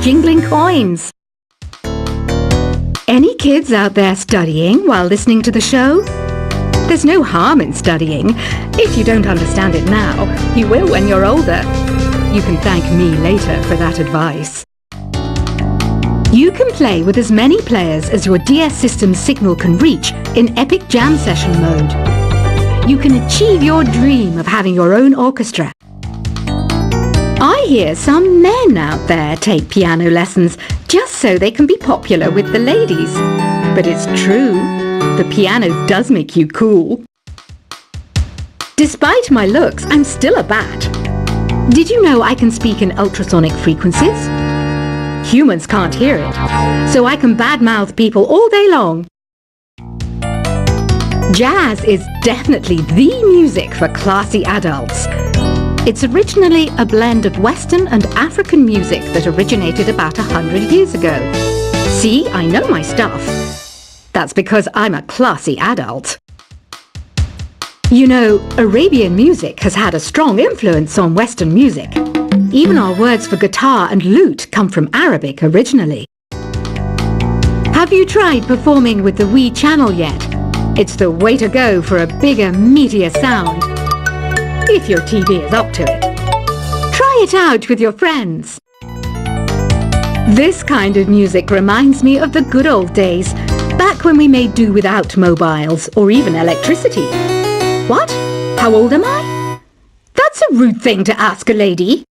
jingling coins. Any kids out there studying while listening to the show? There's no harm in studying. If you don't understand it now, you will when you're older. You can thank me later for that advice. You can play with as many players as your DS system's signal can reach in Epic Jam Session mode. You can achieve your dream of having your own orchestra. I hear some men out there take piano lessons just so they can be popular with the ladies. But it's true, the piano does make you cool. Despite my looks, I'm still a bat. Did you know I can speak in ultrasonic frequencies? Humans can't hear it, so I can badmouth people all day long. Jazz is definitely the music for classy adults. It's originally a blend of Western and African music that originated about 100 years ago. See, I know my stuff. That's because I'm a classy adult. You know, Arabian music has had a strong influence on Western music. Even our words for guitar and lute come from Arabic originally. Have you tried performing with the Wii channel yet? It's the way to go for a bigger, meatier sound. If your TV is up to it. Try it out with your friends. This kind of music reminds me of the good old days, back when we made do without mobiles or even electricity. What? How old am I? That's a rude thing to ask a lady.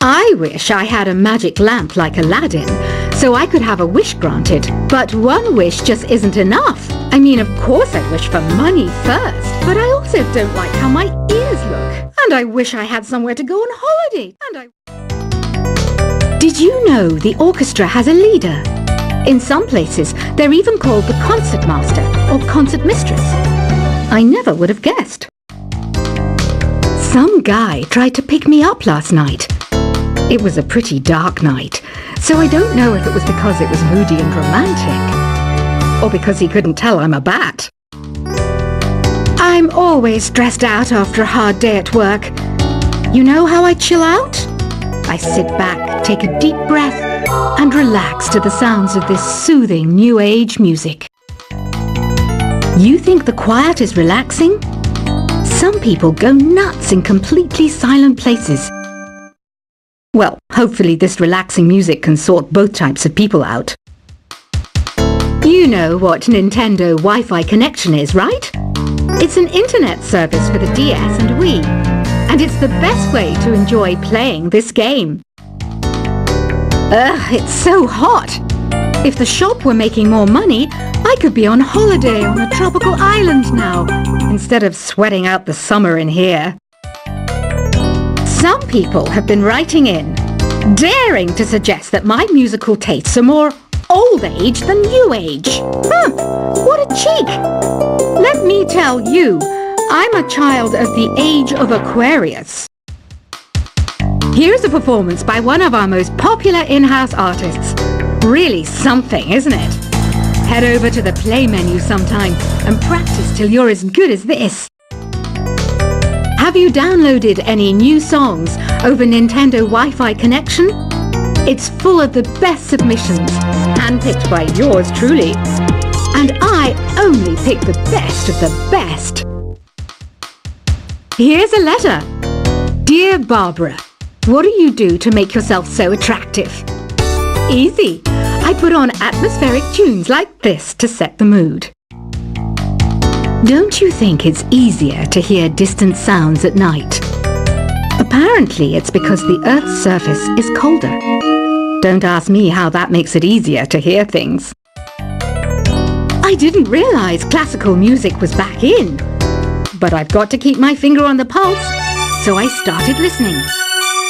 I wish I had a magic lamp like Aladdin, so I could have a wish granted. But one wish just isn't enough. I mean, of course I'd wish for money first, but I also don't like how my ears look. And I wish I had somewhere to go on holiday. Did you know the orchestra has a leader? In some places, they're even called the concert master or concert mistress. I never would have guessed. Some guy tried to pick me up last night. It was a pretty dark night, so I don't know if it was because it was moody and romantic, or because he couldn't tell I'm a bat. I'm always stressed out after a hard day at work. You know how I chill out? I sit back, take a deep breath, and relax to the sounds of this soothing new age music. You think the quiet is relaxing? Some people go nuts in completely silent places. Well, hopefully this relaxing music can sort both types of people out. You know what Nintendo Wi-Fi connection is, right? It's an internet service for the DS and Wii, and it's the best way to enjoy playing this game. Ugh, it's so hot! If the shop were making more money, I could be on holiday on a tropical island now, instead of sweating out the summer in here. Some people have been writing in, daring to suggest that my musical tastes are more old age than new age. What a cheek! Let me tell you, I'm a child of the age of Aquarius. Here's a performance by one of our most popular in-house artists. Really something, isn't it? Head over to the play menu sometime and practice till you're as good as this. Have you downloaded any new songs over Nintendo Wi-Fi connection? It's full of the best submissions, handpicked by yours truly. And I only pick the best of the best. Here's a letter. Dear Barbara, what do you do to make yourself so attractive? Easy. I put on atmospheric tunes like this to set the mood. Don't you think it's easier to hear distant sounds at night? Apparently it's because the Earth's surface is colder. Don't ask me how that makes it easier to hear things. I didn't realize classical music was back in. But I've got to keep my finger on the pulse, so I started listening.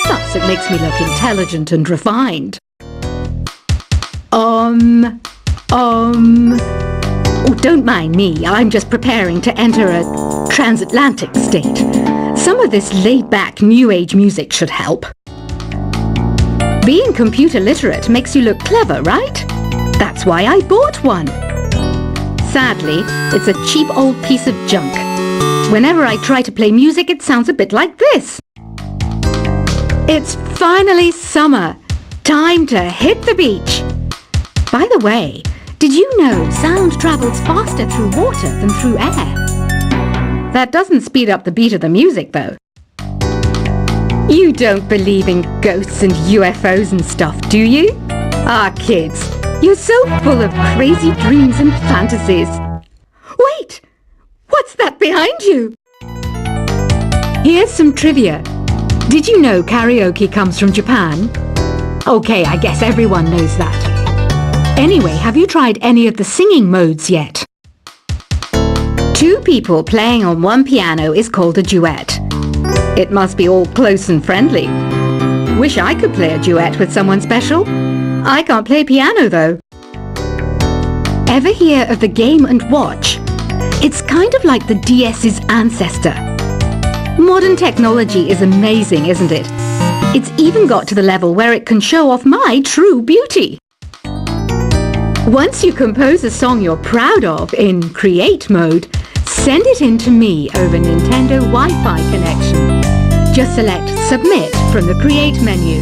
Plus it makes me look intelligent and refined. Oh, don't mind me, I'm just preparing to enter a transatlantic state. Some of this laid-back new age music should help. Being computer literate makes you look clever, right? That's why I bought one. Sadly, it's a cheap old piece of junk. Whenever I try to play music, it sounds a bit like this. It's finally summer. Time to hit the beach. By the way, did you know sound travels faster through water than through air? That doesn't speed up the beat of the music, though. You don't believe in ghosts and UFOs and stuff, do you? Ah, kids, you're so full of crazy dreams and fantasies. Wait! What's that behind you? Here's some trivia. Did you know karaoke comes from Japan? Okay, I guess everyone knows that. Anyway, have you tried any of the singing modes yet? Two people playing on one piano is called a duet. It must be all close and friendly. Wish I could play a duet with someone special. I can't play piano though. Ever hear of the Game & Watch? It's kind of like the DS's ancestor. Modern technology is amazing, isn't it? It's even got to the level where it can show off my true beauty. Once you compose a song you're proud of in Create mode, send it in to me over Nintendo Wi-Fi connection. Just select Submit from the Create menu.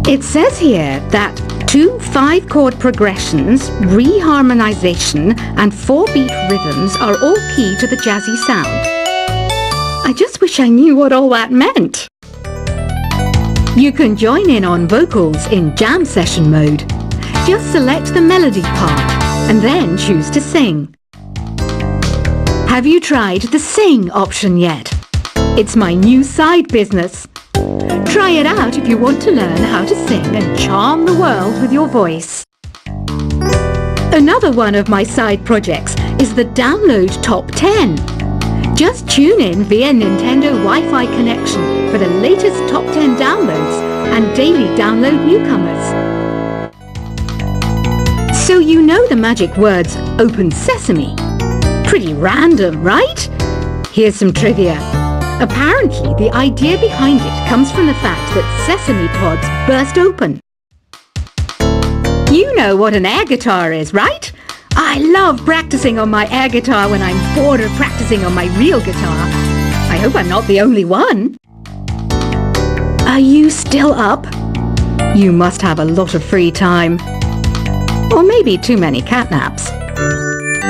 It says here that 2 5-chord progressions, reharmonization and 4-beat rhythms are all key to the jazzy sound. I just wish I knew what all that meant. You can join in on vocals in Jam Session mode. Just select the melody part and then choose to sing. Have you tried the Sing option yet? It's my new side business. Try it out if you want to learn how to sing and charm the world with your voice. Another one of my side projects is the Download Top 10. Just tune in via Nintendo Wi-Fi connection for the latest Top 10 downloads and daily download newcomers. So you know the magic words Open Sesame. Pretty random, right? Here's some trivia. Apparently, the idea behind it comes from the fact that sesame pods burst open. You know what an air guitar is, right? I love practicing on my air guitar when I'm bored of practicing on my real guitar. I hope I'm not the only one. Are you still up? You must have a lot of free time. Or maybe too many catnaps.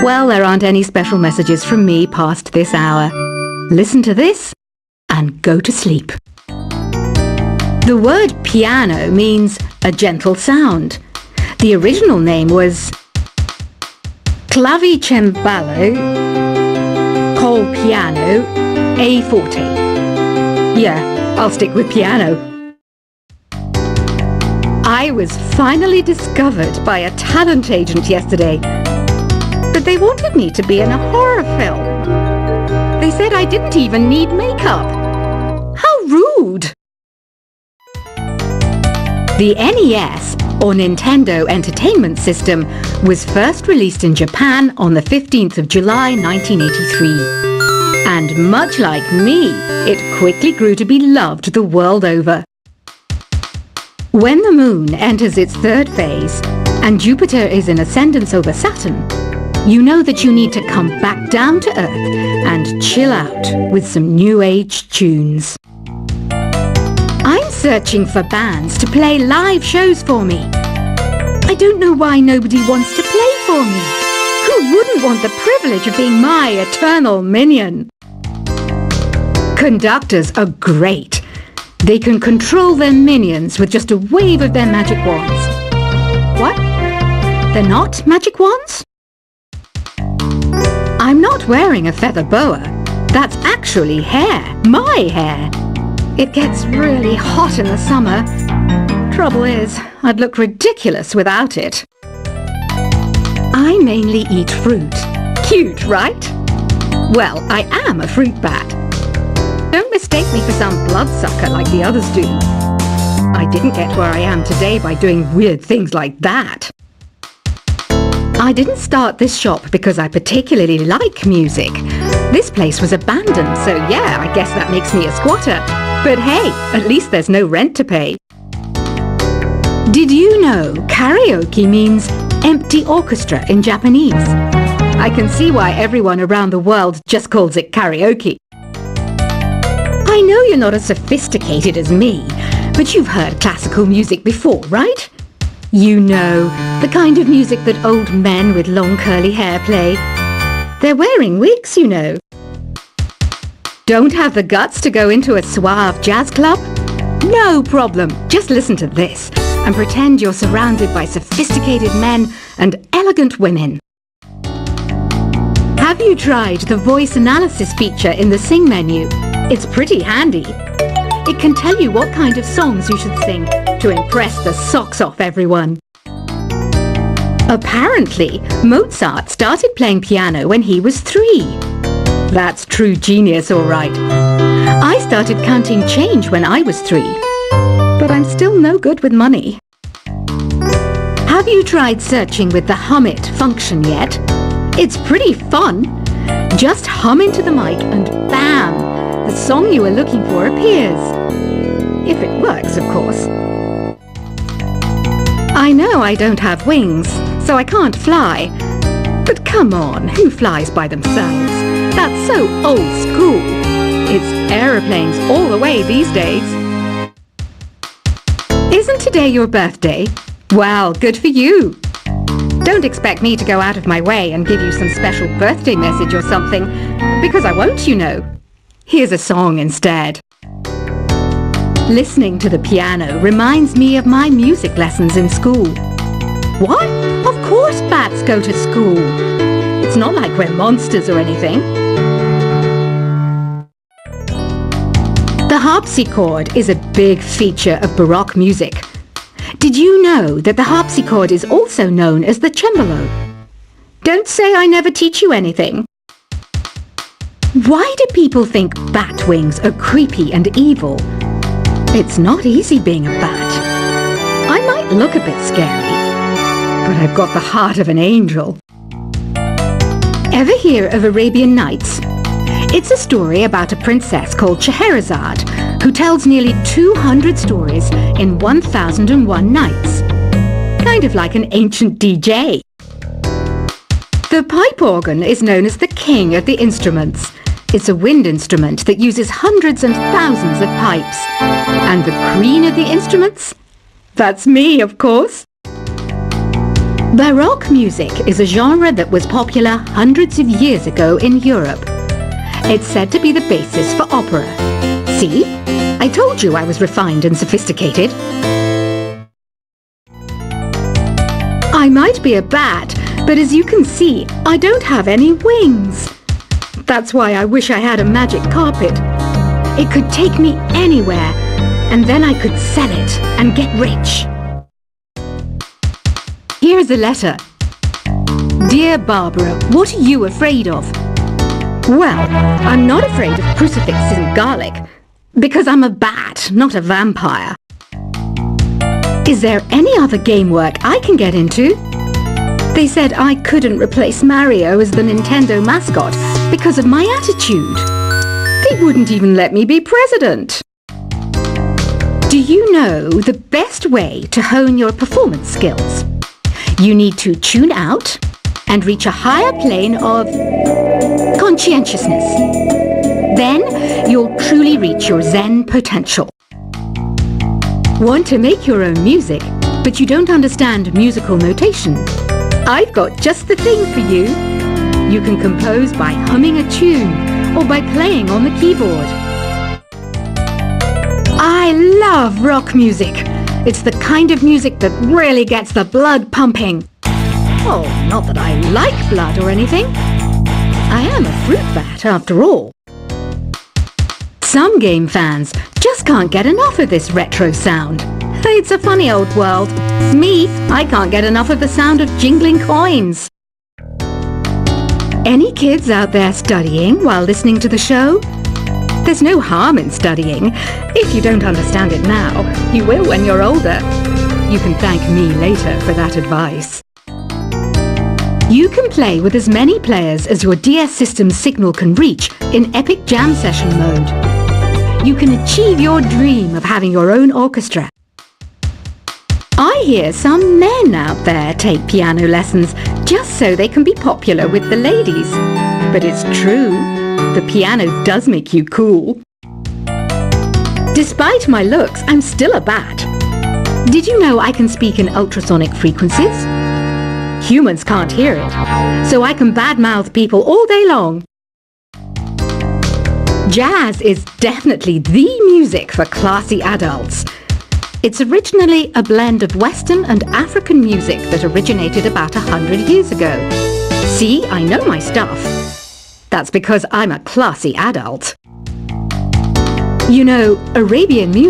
Well, there aren't any special messages from me past this hour. Listen to this and go to sleep. The word piano means a gentle sound. The original name was Clavicembalo col piano a forte. Yeah, I'll stick with piano. I was finally discovered by a talent agent yesterday, but they wanted me to be in a horror film. They said I didn't even need makeup. How rude! The NES, or Nintendo Entertainment System, was first released in Japan on the 15th of July 1983. And much like me, it quickly grew to be loved the world over. When the Moon enters its third phase, and Jupiter is in ascendance over Saturn, you know that you need to come back down to Earth and chill out with some new age tunes. I'm searching for bands to play live shows for me. I don't know why nobody wants to play for me. Who wouldn't want the privilege of being my eternal minion? Conductors are great. They can control their minions with just a wave of their magic wands. What? They're not magic wands? I'm not wearing a feather boa. That's actually hair. My hair. It gets really hot in the summer. Trouble is, I'd look ridiculous without it. I mainly eat fruit. Cute, right? Well, I am a fruit bat. Don't mistake me for some bloodsucker like the others do. I didn't get where I am today by doing weird things like that. I didn't start this shop because I particularly like music. This place was abandoned, so yeah, I guess that makes me a squatter. But hey, at least there's no rent to pay. Did you know karaoke means empty orchestra in Japanese? I can see why everyone around the world just calls it karaoke. I know you're not as sophisticated as me, But you've heard classical music before, right? You know, the kind of music that old men with long curly hair play. They're wearing wigs, you know. Don't have the guts to go into a suave jazz club? No problem. Just listen to this and pretend you're surrounded by sophisticated men and elegant women. Have you tried the voice analysis feature in the Sing menu? It's pretty handy. It can tell you what kind of songs you should sing to impress the socks off everyone. Apparently, Mozart started playing piano when he was 3. That's true genius, all right. I started counting change when I was 3, but I'm still no good with money. Have you tried searching with the Hum It function yet? It's pretty fun. Just hum into the mic and bam! The song you were looking for appears. If it works, of course. I know I don't have wings, so I can't fly. But come on, who flies by themselves? That's so old school. It's aeroplanes all the way these days. Isn't today your birthday? Well, good for you. Don't expect me to go out of my way and give you some special birthday message or something, because I won't, you know. Here's a song instead. Listening to the piano reminds me of my music lessons in school. What? Of course bats go to school. It's not like we're monsters or anything. The harpsichord is a big feature of Baroque music. Did you know that the harpsichord is also known as the cembalo? Don't say I never teach you anything. Why do people think bat wings are creepy and evil? It's not easy being a bat. I might look a bit scary, but I've got the heart of an angel. Ever hear of Arabian Nights? It's a story about a princess called Scheherazade who tells nearly 200 stories in 1001 nights. Kind of like an ancient DJ. The pipe organ is known as the king of the instruments. It's a wind instrument that uses hundreds and thousands of pipes. And the queen of the instruments? That's me, of course. Baroque music is a genre that was popular hundreds of years ago in Europe. It's said to be the basis for opera. See? I told you I was refined and sophisticated. I might be a bat, but as you can see, I don't have any wings. That's why I wish I had a magic carpet. It could take me anywhere, and then I could sell it and get rich. Here's a letter. Dear Barbara, what are you afraid of? Well, I'm not afraid of crucifixes and garlic, because I'm a bat, not a vampire. Is there any other game work I can get into? They said I couldn't replace Mario as the Nintendo mascot because of my attitude. They wouldn't even let me be president. Do you know the best way to hone your performance skills? You need to tune out and reach a higher plane of conscientiousness. Then you'll truly reach your Zen potential. Want to make your own music, but you don't understand musical notation? I've got just the thing for you. You can compose by humming a tune or by playing on the keyboard. I love rock music. It's the kind of music that really gets the blood pumping. Oh, not that I like blood or anything. I am a fruit bat after all. Some game fans just can't get enough of this retro sound. It's a funny old world. Me, I can't get enough of the sound of jingling coins. Any kids out there studying while listening to the show? There's no harm in studying. If you don't understand it now, you will when you're older. You can thank me later for that advice. You can play with as many players as your DS system's signal can reach in Epic Jam Session mode. You can achieve your dream of having your own orchestra. I hear some men out there take piano lessons just so they can be popular with the ladies. But it's true, the piano does make you cool. Despite my looks, I'm still a bat. Did you know I can speak in ultrasonic frequencies? Humans can't hear it, so I can badmouth people all day long. Jazz is definitely the music for classy adults. It's originally a blend of Western and African music that originated about 100 years ago. See, I know my stuff. That's because I'm a classy adult. You know, Arabian music